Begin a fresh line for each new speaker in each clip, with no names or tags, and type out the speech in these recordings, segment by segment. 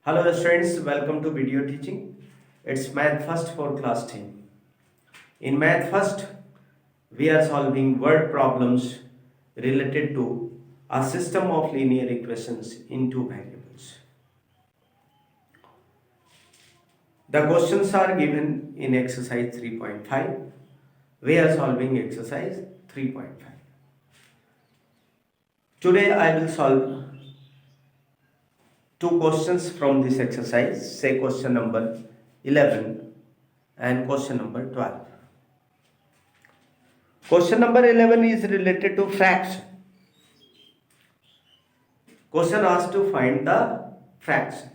Hello students, welcome to video teaching. It's Math First for class 10. In Math First, we are solving word problems related to a system of linear equations in two variables. The questions are given in exercise 3.5. We are solving exercise 3.5. Today I will solve two questions from this exercise, say question number 11 and question number 12. Question number 11 is related to fraction. Question asks to find the fraction.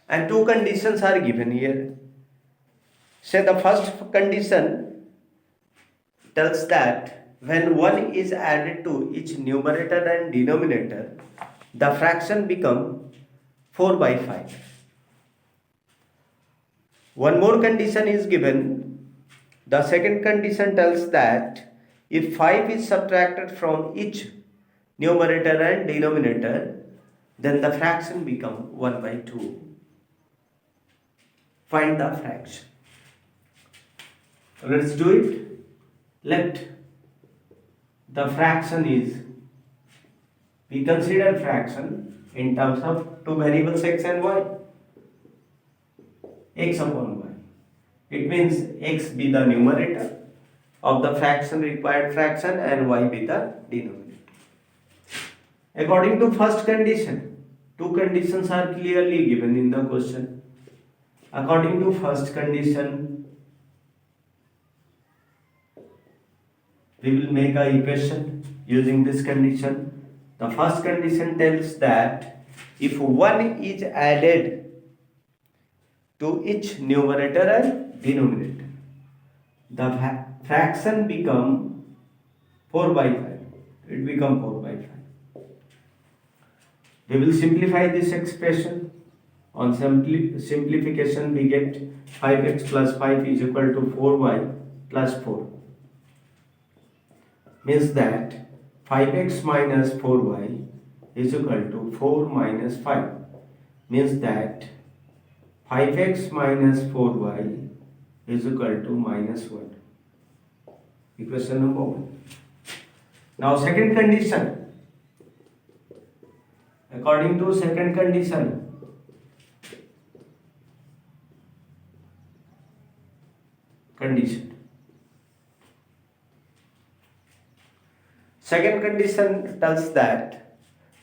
And two conditions are given here. Say the first condition tells that when 1 is added to each numerator and denominator, the fraction become 4 by 5. One more condition is given. The second condition tells that if 5 is subtracted from each numerator and denominator, then the fraction become 1 by 2. Find the fraction. Let's do it. Let the fraction is, we consider fraction in terms of two variables x and y. X upon y. It means x be the numerator of the fraction, required fraction, and y be the denominator. According to first condition, two conditions are clearly given in the question. According to first condition, we will make a equation using this condition. The first condition tells that if 1 is added to each numerator and denominator, the fraction become 4 by 5. It become 4 by 5. We will simplify this expression. On simplification, we get 5x plus 5 is equal to 4y plus 4. Means that 5x minus 4y is equal to 4 minus 5. Means that 5x minus 4y is equal to minus 1. Equation number 1. Now second condition. According to second condition, second condition tells that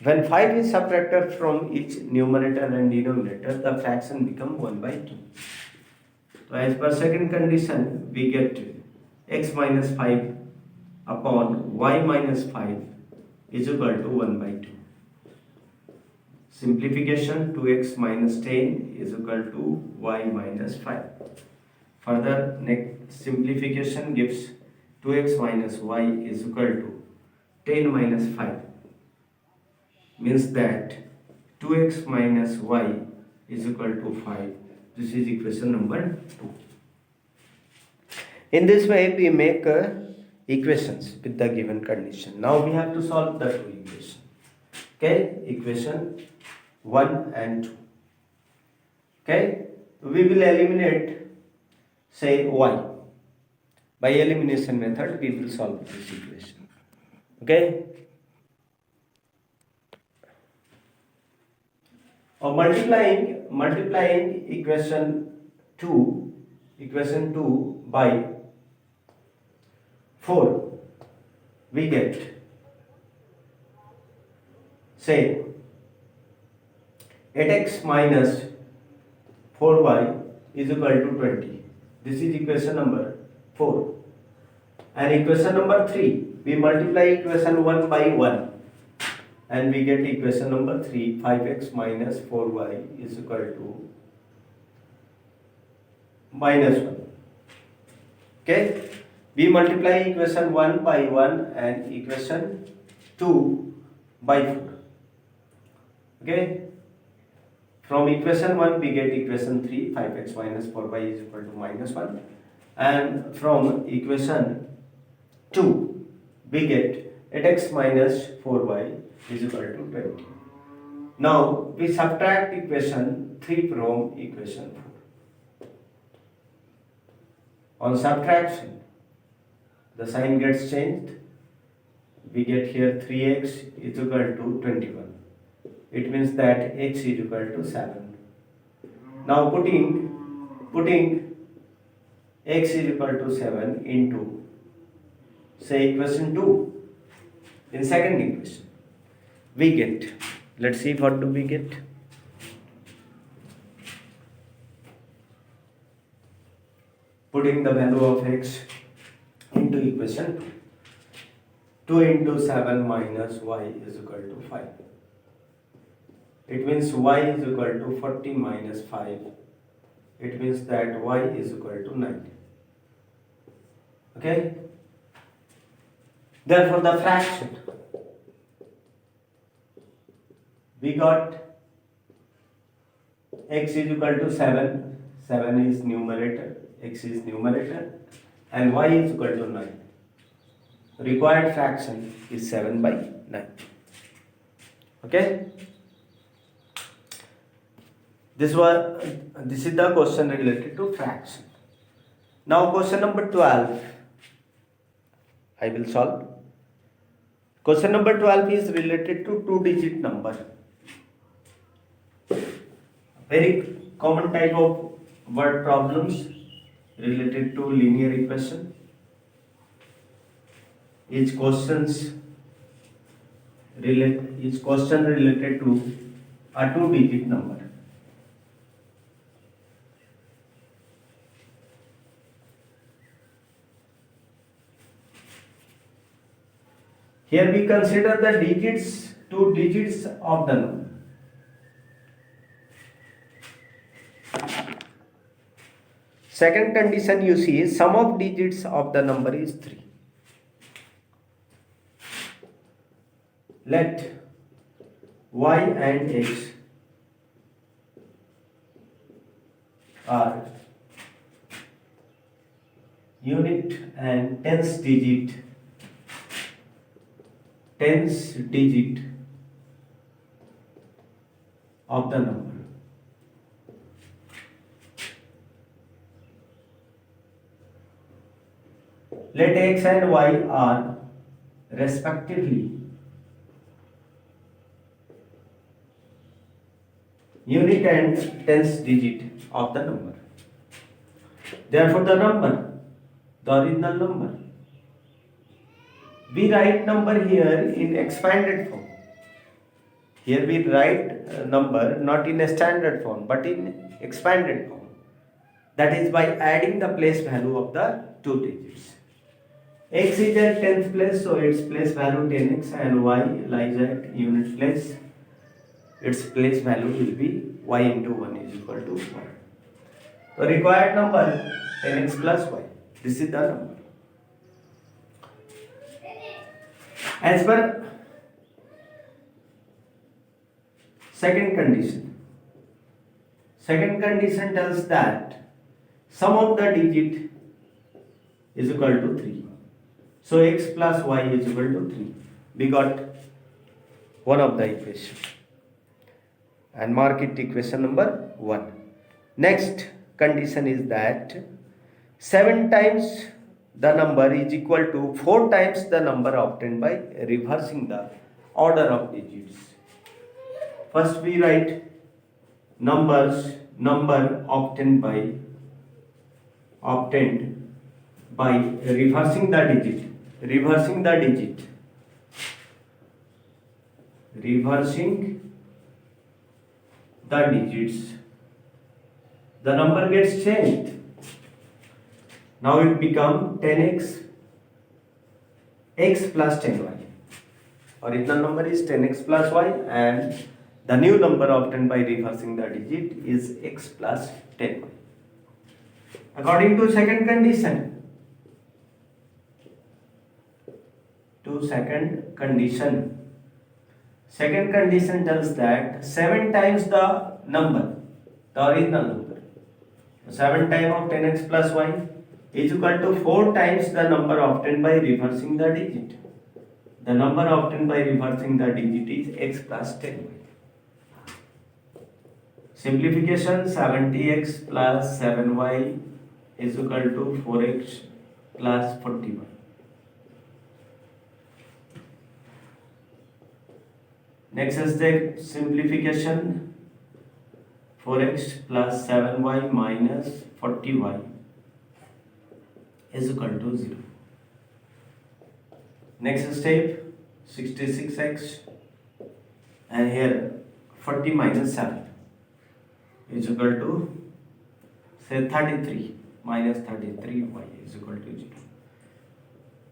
when 5 is subtracted from each numerator and denominator, the fraction become 1 by 2. So as per second condition, we get x minus 5 upon y minus 5 is equal to 1 by 2. Simplification, 2x minus 10 is equal to y minus 5. Further, next simplification gives 2x minus y is equal to 10 minus 5. Means that 2x minus y is equal to 5. This is equation number 2. In this way, we make equations with the given condition. Now we have to solve the two equations. Okay, equation 1 and 2. Okay, we will eliminate, say, y. By elimination method, we will solve this equation. Okay. Or multiplying equation 2 by 4, we get, say, 8x minus 4y is equal to 20. This is equation number 4. And equation number 3, we multiply equation 1 by 1 and we get equation number 3, 5x minus 4y is equal to minus 1. Okay, we multiply equation 1 by 1 and equation 2 by 4. Okay, from equation 1 we get equation 3, 5x minus 4y is equal to minus 1, and from equation 2 we get 8x minus 4y is equal to 20. Now we subtract equation 3 from equation 4. On subtraction, the sign gets changed. We get here 3x is equal to 21. It means that x is equal to 7. Now putting x is equal to 7 into, say, equation 2 in second equation, we get, let's see what do we get. Putting the value of x into equation 2 into 7 minus y is equal to 5. It means y is equal to 40 minus 5. It means that y is equal to 9. Okay? Therefore, the fraction, we got x is equal to 7. 7 is numerator, x is numerator, and y is equal to 9. Required fraction is 7 by 9. Okay? This is the question related to fraction. Now question number 12 I will solve. Question number 12 is related to two-digit number. Very common type of word problems related to linear equation. Each question related to a two-digit number. Here we consider the digits, two digits of the number. Second condition you see is sum of digits of the number is 3. Let y and x are unit and tens digit of the number. Let x and y are respectively unit and tens digit of the number. Therefore, the original number, we write number here in expanded form. Here we write number not in a standard form but in expanded form. That is by adding the place value of the two digits. X is at 10th place, so its place value 10x, and y lies at unit place. Its place value will be y into 1 is equal to 1. So required number 10x plus y. This is the number. As per second condition tells that sum of the digit is equal to 3. So x plus y is equal to 3. We got one of the equation and mark it equation number 1. Next condition is that 7 times the number is equal to 4 times the number obtained by reversing the order of digits. First we write number obtained by reversing the digit. Reversing the digits, the number gets changed. Now it becomes 10x plus 10y. Original number is 10x plus y, and the new number obtained by reversing the digit is x plus 10y. According to second condition, second condition tells that 7 times the original number. 7 times of 10x plus y is equal to 4 times the number obtained by reversing the digit. The number obtained by reversing the digit is x plus 10y. Simplification 70x plus 7y is equal to 4x plus 41. Next step, simplification 4x plus 7y minus 40y is equal to 0. Next step, 66x and here 40 minus 7 is equal to say 33 minus 33y is equal to 0.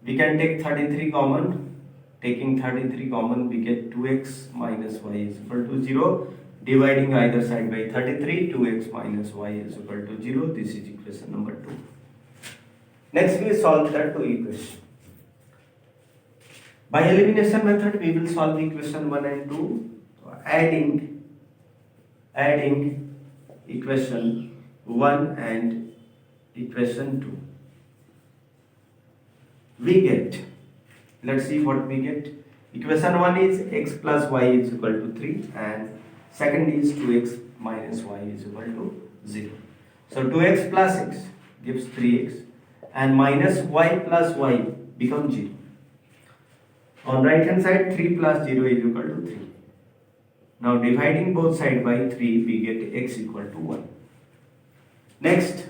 We can take 33 common. Taking 33 common, we get 2x minus y is equal to 0. Dividing either side by 33, 2x minus y is equal to 0. This is equation number 2. Next, we solve the two equations. By elimination method, we will solve equation 1 and 2. So adding equation 1 and equation 2. We get, let's see what we get. Equation 1 is x plus y is equal to 3 and second is 2x minus y is equal to 0. So 2x plus x gives 3x and minus y plus y becomes 0. On right hand side 3 plus 0 is equal to 3. Now dividing both sides by 3 we get x equal to 1. Next,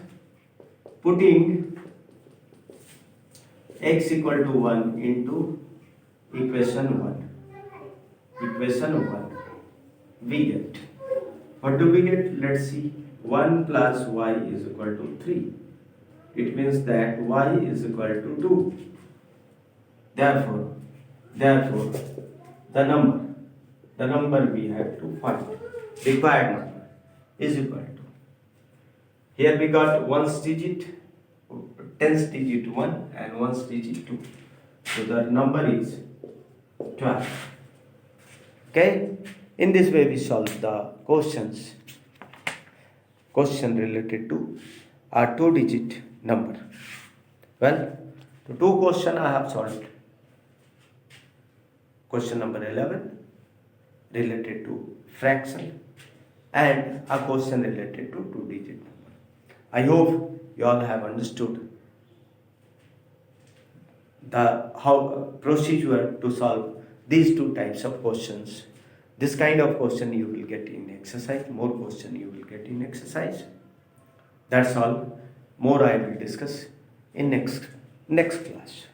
putting x equal to 1 into equation 1. Equation 1. We get, what do we get? Let's see. 1 plus y is equal to 3. It means that y is equal to 2. Therefore, the number we have to find, required number, is equal to. Here we got 1's digit, 10's digit 1 and 1's digit 2. So the number is 12. Okay? In this way we solve the question related to a 2-digit number. Well, the two questions I have solved. Question number 11 related to fraction and a question related to 2-digit number. I hope you all have understood the procedure to solve these two types of questions. This kind of question you will get in exercise, more question you will get in exercise. That's all. More I will discuss in next class.